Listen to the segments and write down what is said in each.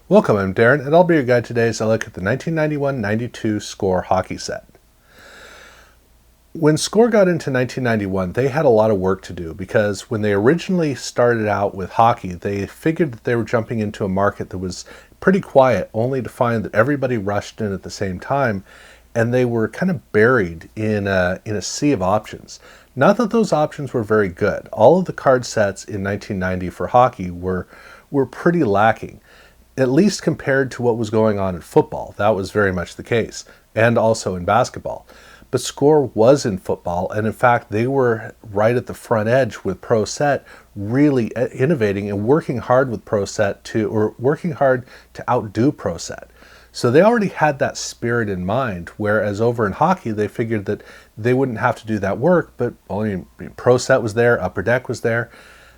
Welcome, I'm Darren, and I'll be your guide today as I look at the 1991-92 Score hockey set. When Score got into 1991, they had a lot of work to do because when they originally started out with hockey, they figured that they were jumping into a market that was pretty quiet, only to find that everybody rushed in at the same time, and they were kind of buried in a sea of options. Not that those options were very good. All of the card sets in 1990 for hockey were pretty lacking, at least compared to what was going on in football. That was very much the case, and also in basketball. But Score was in football, and in fact, they were right at the front edge with Pro Set, really innovating and working hard with Pro Set working hard to outdo Pro Set. So they already had that spirit in mind, whereas over in hockey, they figured that they wouldn't have to do that work, but only Pro Set was there, Upper Deck was there.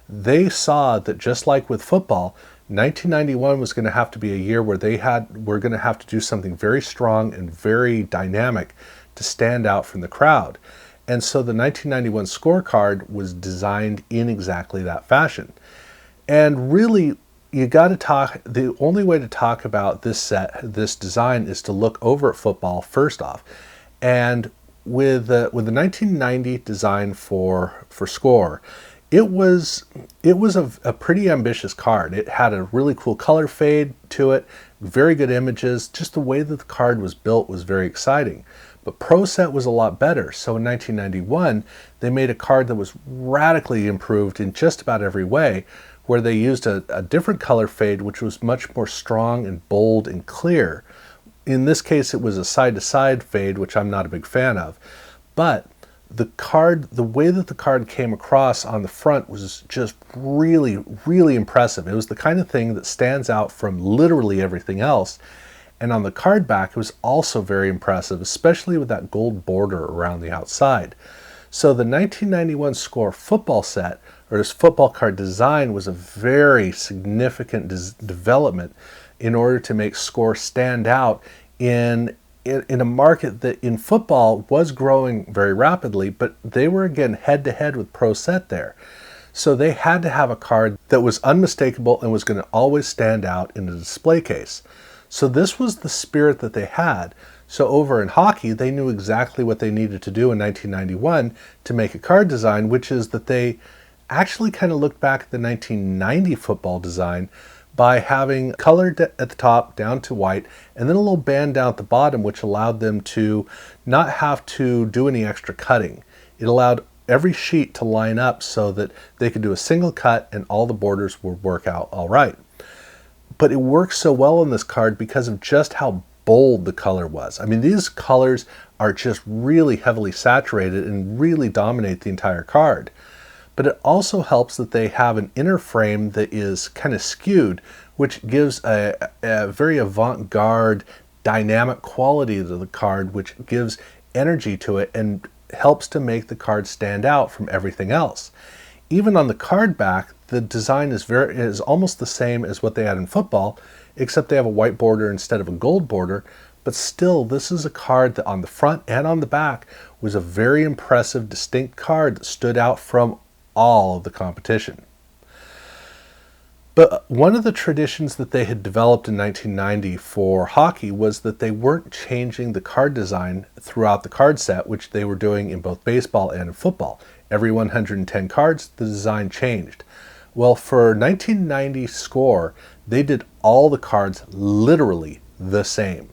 They saw that just like with football, 1991 was going to have to be a year where were going to have to do something very strong and very dynamic to stand out from the crowd. And so the 1991 scorecard was designed in exactly that fashion. And really, the only way to talk about this design is to look over at football first off. And with the 1990 design for Score, it was a pretty ambitious card. It had a really cool color fade to it, very good images. Just the way that the card was built was very exciting. But Pro Set was a lot better. So in 1991, they made a card that was radically improved in just about every way, where they used a different color fade, which was much more strong and bold and clear. In this case, it was a side-to-side fade, which I'm not a big fan of. But the way that the card came across on the front was just really, really impressive. It was the kind of thing that stands out from literally everything else. And on the card back, it was also very impressive, especially with that gold border around the outside. So the 1991 Score football set, or this football card design, was a very significant development in order to make Score stand out in a market that in football was growing very rapidly, but they were again head-to-head with Pro Set there. So they had to have a card that was unmistakable and was going to always stand out in the display case. So this was the spirit that they had. So over in hockey, they knew exactly what they needed to do in 1991 to make a card design, which is that they actually kind of looked back at the 1990 football design by having colored at the top down to white, and then a little band down at the bottom, which allowed them to not have to do any extra cutting. It allowed every sheet to line up so that they could do a single cut and all the borders would work out all right. But it works so well on this card because of just how bold the color was. I mean, these colors are just really heavily saturated and really dominate the entire card. But it also helps that they have an inner frame that is kind of skewed, which gives a very avant-garde dynamic quality to the card, which gives energy to it and helps to make the card stand out from everything else. Even on the card back, the design is almost the same as what they had in football, except they have a white border instead of a gold border. But still, this is a card that on the front and on the back was a very impressive, distinct card that stood out from all of the competition. But one of the traditions that they had developed in 1990 for hockey was that they weren't changing the card design throughout the card set, which they were doing in both baseball and in football. Every 110 cards, the design changed. Well, for 1990 Score, they did all the cards literally the same.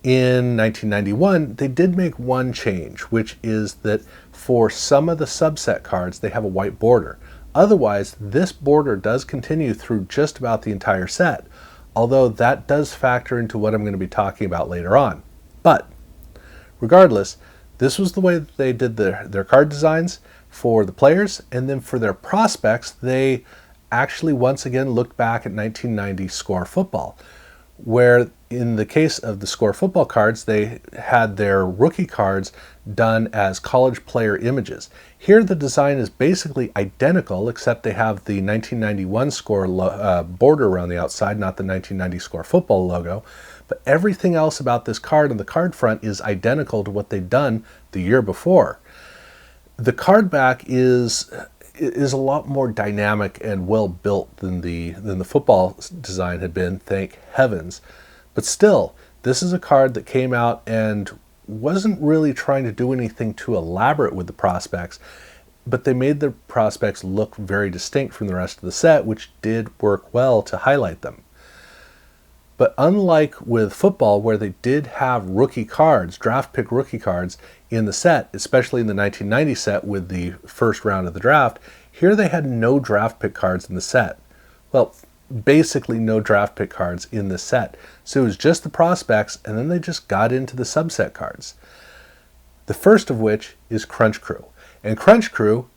In 1991, they did make one change, which is that for some of the subset cards, they have a white border. Otherwise, this border does continue through just about the entire set, although that does factor into what I'm going to be talking about later on. But regardless, this was the way that they did their card designs for the players, and then for their prospects, they actually once again looked back at 1990 Score football, where in the case of the Score football cards, they had their rookie cards done as college player images. Here the design is basically identical, except they have the 1991 Score border around the outside, not the 1990 Score football logo. But everything else about this card on the card front is identical to what they'd done the year before. The card back is is a lot more dynamic and well built than the football design had been, thank heavens. But still, this is a card that came out and wasn't really trying to do anything too elaborate with the prospects, but they made the prospects look very distinct from the rest of the set, which did work well to highlight them. But unlike with football, where they did have rookie cards, draft pick rookie cards in the set, especially in the 1990 set with the first round of the draft, here they had no draft pick cards in the set. Well, basically no draft pick cards in the set. So it was just the prospects, and then they just got into the subset cards. The first of which is Crunch Crew. And Crunch Crew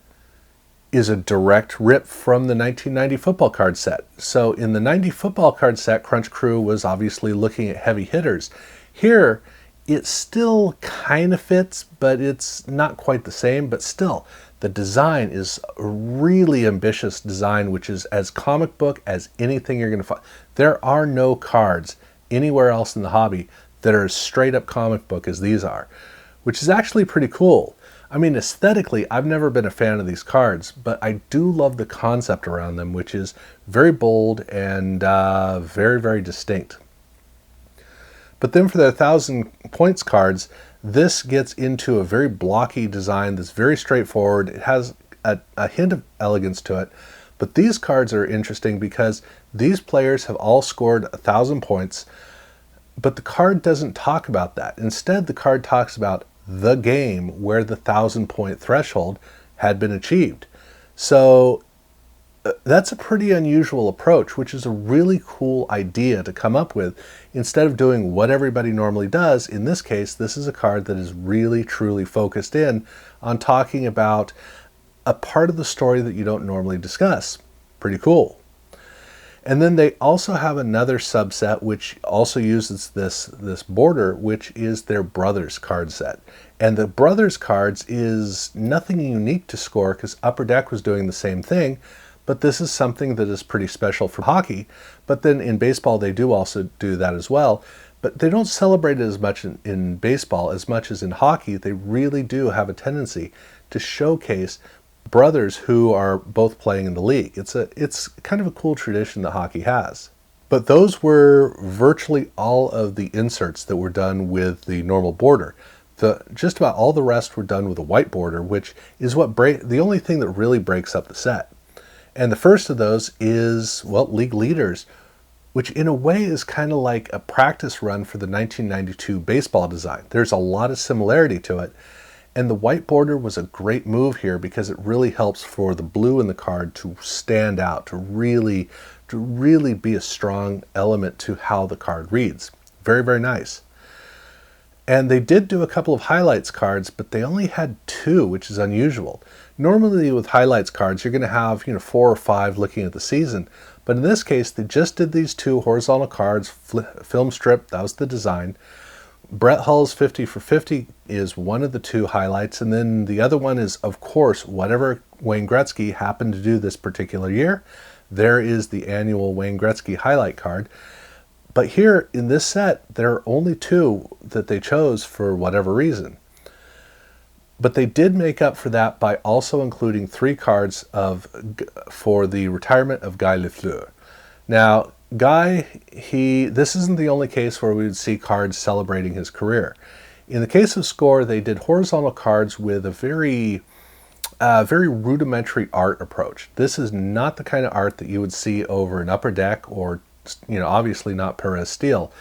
is a direct rip from the 1990 football card set. So in the 90 football card set, Crunch Crew was obviously looking at heavy hitters. Here, it still kind of fits, but it's not quite the same. But still, the design is a really ambitious design, which is as comic book as anything you're going to find. There are no cards anywhere else in the hobby that are as straight up comic book as these are, which is actually pretty cool. I mean, aesthetically, I've never been a fan of these cards, but I do love the concept around them, which is very bold and very, very distinct. But then for the 1,000 points cards, this gets into a very blocky design that's very straightforward. It has a hint of elegance to it. But these cards are interesting because these players have all scored 1,000 points, but the card doesn't talk about that. Instead, the card talks about the game where the 1,000 point threshold had been achieved. So that's a pretty unusual approach, which is a really cool idea to come up with. Instead of doing what everybody normally does, in this case, this is a card that is really, truly focused in on talking about a part of the story that you don't normally discuss. Pretty cool. And then they also have another subset which also uses this border, which is their Brothers card set. And the Brothers cards is nothing unique to Score because Upper Deck was doing the same thing, but this is something that is pretty special for hockey. But then in baseball they do also do that as well. But they don't celebrate it as much in baseball as much as in hockey. They really do have a tendency to showcase brothers who are both playing in the league. It's kind of a cool tradition that hockey has. But those were virtually all of the inserts that were done with the normal border. Just about all the rest were done with a white border, which is the only thing that really breaks up the set. And the first of those is, well, League Leaders, which in a way is kind of like a practice run for the 1992 baseball design. There's a lot of similarity to it. And the white border was a great move here because it really helps for the blue in the card to stand out, to really be a strong element to how the card reads. Very, very nice. And they did do a couple of highlights cards, but they only had 2, which is unusual. Normally with highlights cards, you're going to have 4 or 5 looking at the season. But in this case, they just did these 2 horizontal cards, film strip, that was the design. Brett Hull's 50 for 50 is one of the 2 highlights, and then the other one is, of course, whatever Wayne Gretzky happened to do this particular year. There is the annual Wayne Gretzky highlight card. But here in this set, there are only 2 that they chose for whatever reason. But they did make up for that by also including 3 cards for the retirement of Guy Lafleur. Now, Guy, this isn't the only case where we would see cards celebrating his career. In the case of Score, they did horizontal cards with a very rudimentary art approach. This is not the kind of art that you would see over an Upper Deck or, obviously not Perez Steel.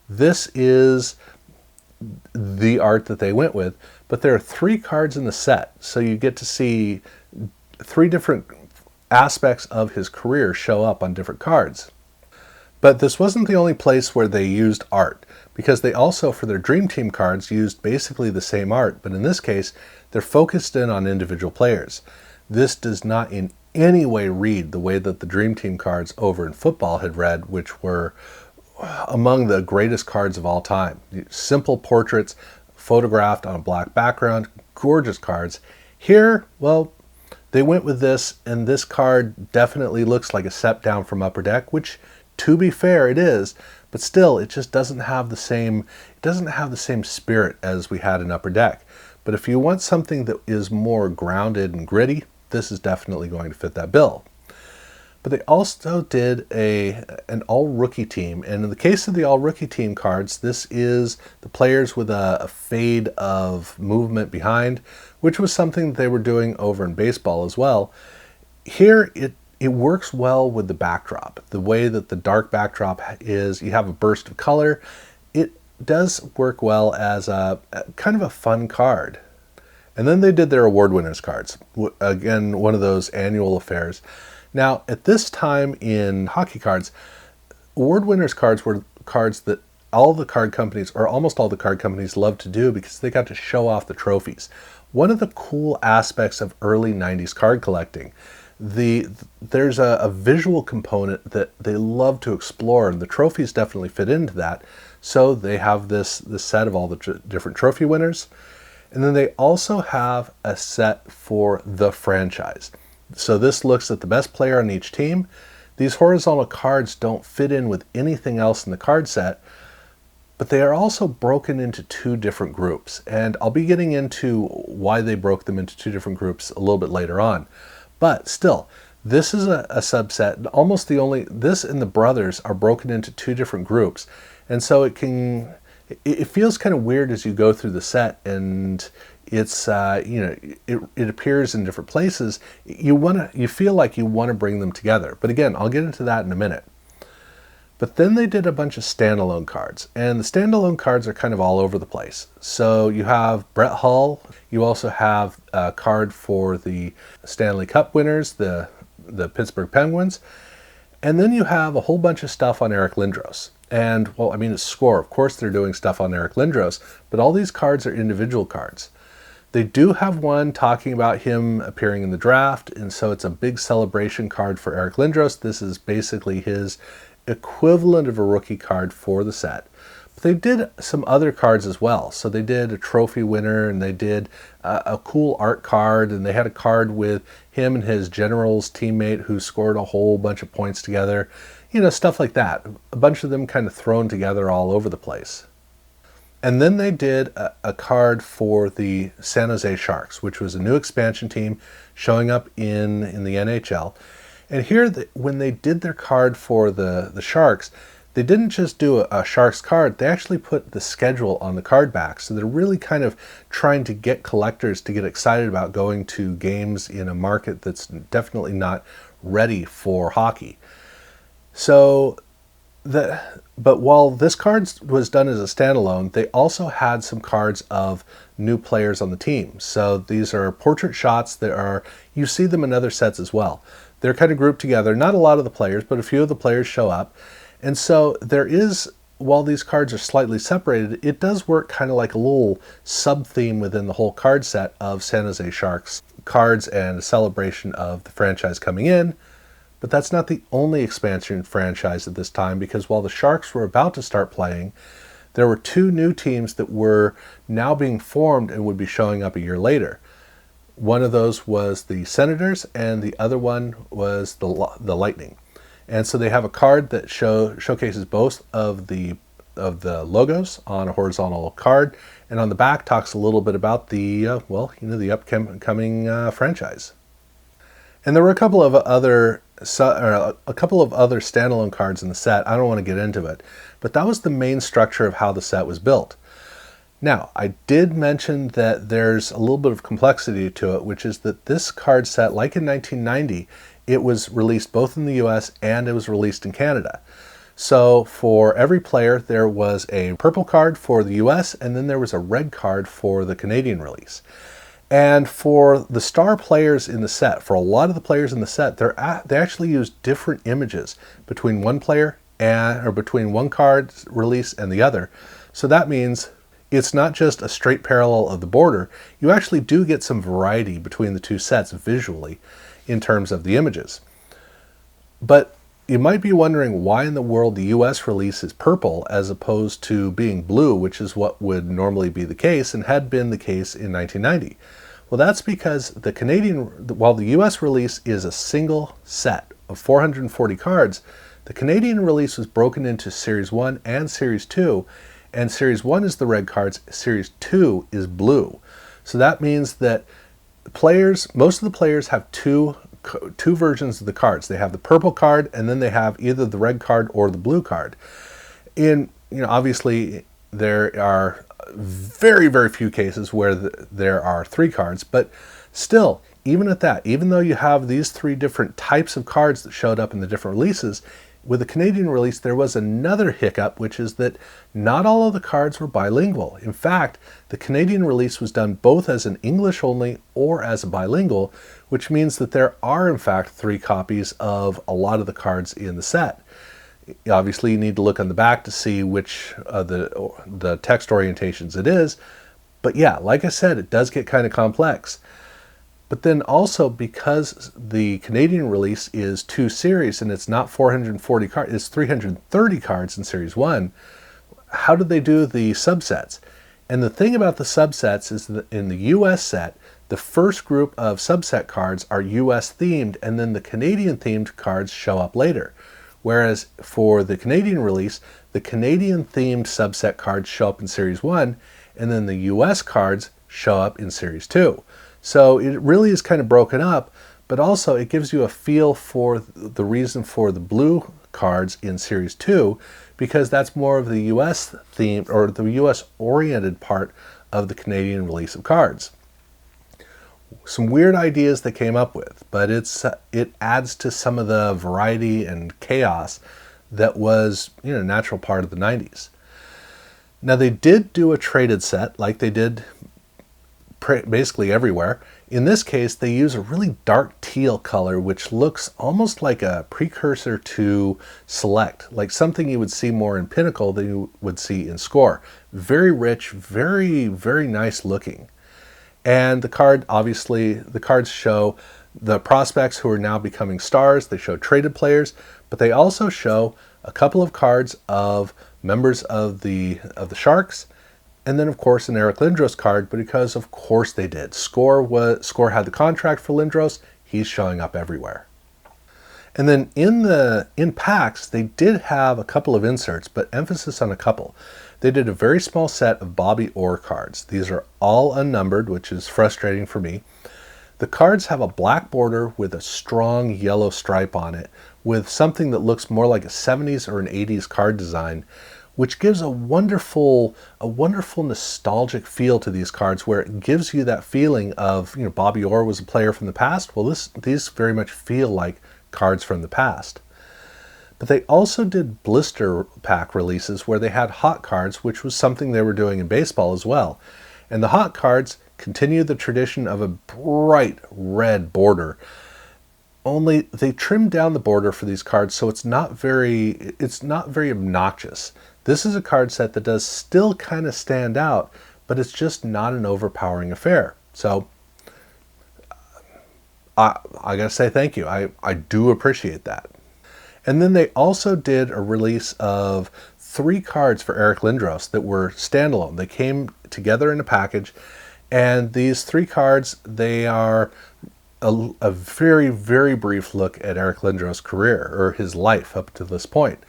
This is the art that they went with, but there are 3 cards in the set, so you get to see 3 different aspects of his career show up on different cards. But this wasn't the only place where they used art, because they also, for their Dream Team cards, used basically the same art, but in this case, they're focused in on individual players. This does not in any way read the way that the Dream Team cards over in football had read, which were among the greatest cards of all time. Simple portraits, photographed on a black background, gorgeous cards. Here, well, they went with this, and this card definitely looks like a step down from Upper Deck, which, to be fair, it is, but still, it just doesn't have the same spirit as we had in Upper Deck. But if you want something that is more grounded and gritty, this is definitely going to fit that bill. But they also did an all-rookie team. And in the case of the all-rookie team cards, this is the players with a fade of movement behind, which was something that they were doing over in baseball as well. Here, it works well with the backdrop. The way that the dark backdrop is, you have a burst of color. It does work well as a kind of a fun card. And then they did their award winners cards. Again, one of those annual affairs. Now, at this time in hockey cards, award winners cards were cards that all the card companies, or almost all the card companies, loved to do because they got to show off the trophies. One of the cool aspects of early 90s card collecting, there's a visual component that they love to explore, and the trophies definitely fit into that. So they have this set of all the different trophy winners. And then they also have a set for the franchise. So this looks at the best player on each team. These horizontal cards don't fit in with anything else in the card set, but they are also broken into two different groups. And I'll be getting into why they broke them into two different groups a little bit later on. But still, this is a subset. Almost this and the brothers are broken into two different groups. And so it feels kind of weird as you go through the set, and it's it appears in different places. You feel like you want to bring them together. But again, I'll get into that in a minute. But then they did a bunch of standalone cards, and the standalone cards are kind of all over the place. So you have Brett Hull. You also have a card for the Stanley Cup winners, the Pittsburgh Penguins. And then you have a whole bunch of stuff on Eric Lindros. And, well, I mean, it's Score. Of course they're doing stuff on Eric Lindros, but all these cards are individual cards. They do have one talking about him appearing in the draft, and so it's a big celebration card for Eric Lindros. This is basically his equivalent of a rookie card for the set. But they did some other cards as well. So they did a trophy winner, and they did a cool art card, and they had a card with him and his Generals teammate who scored a whole bunch of points together. Stuff like that. A bunch of them kind of thrown together all over the place. And then they did a card for the San Jose Sharks, which was a new expansion team showing up in the NHL. And here, when they did their card for the Sharks, they didn't just do a Sharks card, they actually put the schedule on the card back. So they're really kind of trying to get collectors to get excited about going to games in a market that's definitely not ready for hockey. But while this card was done as a standalone, they also had some cards of new players on the team. So these are portrait shots you see them in other sets as well. They're kind of grouped together, not a lot of the players, but a few of the players show up. And so while these cards are slightly separated, it does work kind of like a little sub-theme within the whole card set of San Jose Sharks cards and a celebration of the franchise coming in. But that's not the only expansion franchise at this time, because while the Sharks were about to start playing, there were two new teams that were now being formed and would be showing up a year later. One of those was the Senators, and the other one was the Lightning. And so they have a card that showcases both of the logos on a horizontal card, and on the back talks a little bit about the upcoming franchise. And there were a couple of other standalone cards in the set. I don't want to get into it, but that was the main structure of how the set was built. Now, I did mention that there's a little bit of complexity to it, which is that this card set, like in 1990, it was released both in the US and it was released in Canada. So for every player, there was a purple card for the US, and then there was a red card for the Canadian release. And for the star players in the set, for a lot of the players in the set, they actually use different images between one player or between one card release and the other. So that means it's not just a straight parallel of the border. You actually do get some variety between the two sets visually in terms of the images. But you might be wondering why in the world the US release is purple as opposed to being blue, which is what would normally be the case and had been the case in 1990. Well, that's because while the US release is a single set of 440 cards, the Canadian release was broken into Series 1 and Series 2, and Series 1 is the red cards, Series 2 is blue. So that means that Most of the players have two versions of the cards. They have the purple card, and then they have either the red card or the blue card. Obviously there are very, very few cases where there are three cards, but still, even at that, even though you have these three different types of cards that showed up in the different releases, with the Canadian release, there was another hiccup, which is that not all of the cards were bilingual. In fact, the Canadian release was done both as an English only or as a bilingual, which means that there are, in fact, three copies of a lot of the cards in the set. Obviously, you need to look on the back to see which of the text orientations it is. But yeah, like I said, it does get kind of complex. But then also, because the Canadian release is 2 series and it's not 440 cards, it's 330 cards in Series 1, how did they do the subsets? And the thing about the subsets is that in the US set, the first group of subset cards are US themed, and then the Canadian themed cards show up later. Whereas for the Canadian release, the Canadian themed subset cards show up in Series 1, and then the US cards show up in Series 2. So it really is kind of broken up, but also it gives you a feel for the reason for the blue cards in Series 2, because that's more of the US theme or the US oriented part of the Canadian release of cards. Some weird ideas they came up with, but it adds to some of the variety and chaos that was, a natural part of the 90s. Now, they did do a traded set like they did basically everywhere. In this case, they use a really dark teal color, which looks almost like a precursor to Select, like something you would see more in Pinnacle than you would see in Score. Very rich, very, very nice looking. And the cards show the prospects who are now becoming stars. They show traded players, but they also show a couple of cards of members of the Sharks, and then of course an Eric Lindros card. But because of course they did, Score had the contract for Lindros. He's showing up everywhere. And then in packs, they did have a couple of inserts, but emphasis on a couple. They did a very small set of Bobby Orr cards. These are all unnumbered, which is frustrating for me. The cards have a black border with a strong yellow stripe on it, with something that looks more like a 70s or an 80s card design, which gives a wonderful nostalgic feel to these cards, where it gives you that feeling of, Bobby Orr was a player from the past. Well, these very much feel like cards from the past. But they also did blister pack releases where they had hot cards, which was something they were doing in baseball as well. And the hot cards continue the tradition of a bright red border, only they trimmed down the border for these cards so it's not very obnoxious. This is a card set that does still kind of stand out, but it's just not an overpowering affair. So I gotta say thank you. I do appreciate that. And then they also did a release of 3 cards for Eric Lindros that were standalone. They came together in a package, and these 3 cards, they are a very, very brief look at Eric Lindros' career, or his life up to this point.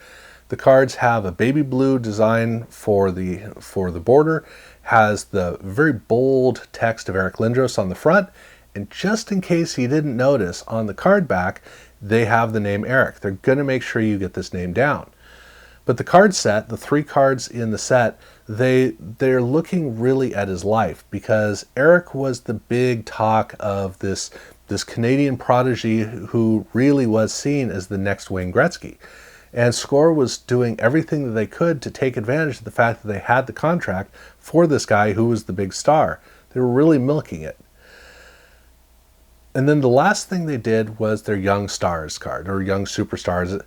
The cards have a baby blue design for the border, has the very bold text of Eric Lindros on the front, and just in case you didn't notice, on the card back, they have the name Eric. They're going to make sure you get this name down. But the card set, the 3 cards in the set, they're looking really at his life, because Eric was the big talk of this Canadian prodigy who really was seen as the next Wayne Gretzky. And Score was doing everything that they could to take advantage of the fact that they had the contract for this guy who was the big star. They were really milking it. And then the last thing they did was their Young Stars card, or Young Superstars.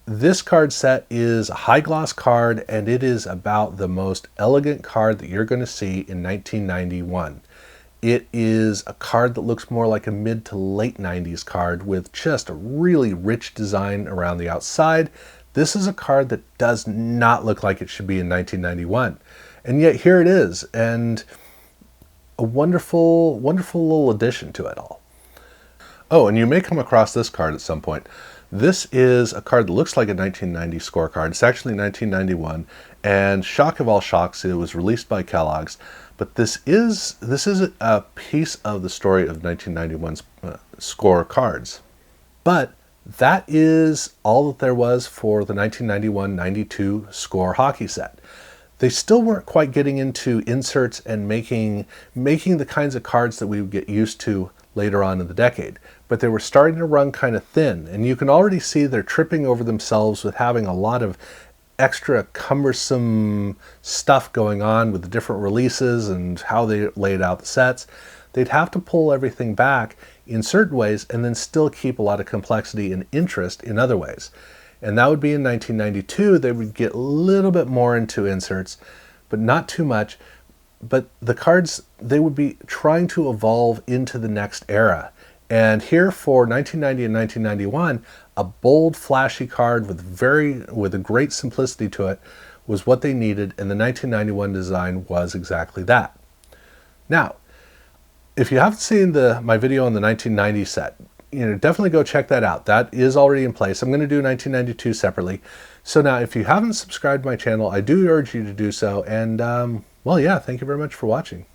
This card set is a high gloss card, and it is about the most elegant card that you're going to see in 1991. It is a card that looks more like a mid to late 90s card with just a really rich design around the outside. This is a card that does not look like it should be in 1991. And yet here it is, and a wonderful, wonderful little addition to it all. Oh, and you may come across this card at some point. This is a card that looks like a 1990 scorecard. It's actually 1991, and shock of all shocks, it was released by Kellogg's. But this is a piece of the story of 1991's scorecards. But that is all that there was for the 1991-92 score hockey set. They still weren't quite getting into inserts and making the kinds of cards that we would get used to later on in the decade. But they were starting to run kind of thin, and you can already see they're tripping over themselves with having a lot of extra cumbersome stuff going on with the different releases and how they laid out the sets. They'd have to pull everything back in certain ways and then still keep a lot of complexity and interest in other ways. And that would be in 1992. They would get a little bit more into inserts, but not too much. But the cards, they would be trying to evolve into the next era. And here for 1990 and 1991, a bold, flashy card with a great simplicity to it was what they needed, and the 1991 design was exactly that. Now, if you haven't seen my video on the 1990 set, definitely go check that out. That is already in place. I'm going to do 1992 separately. So now, if you haven't subscribed to my channel, I do urge you to do so. And, well, yeah, thank you very much for watching.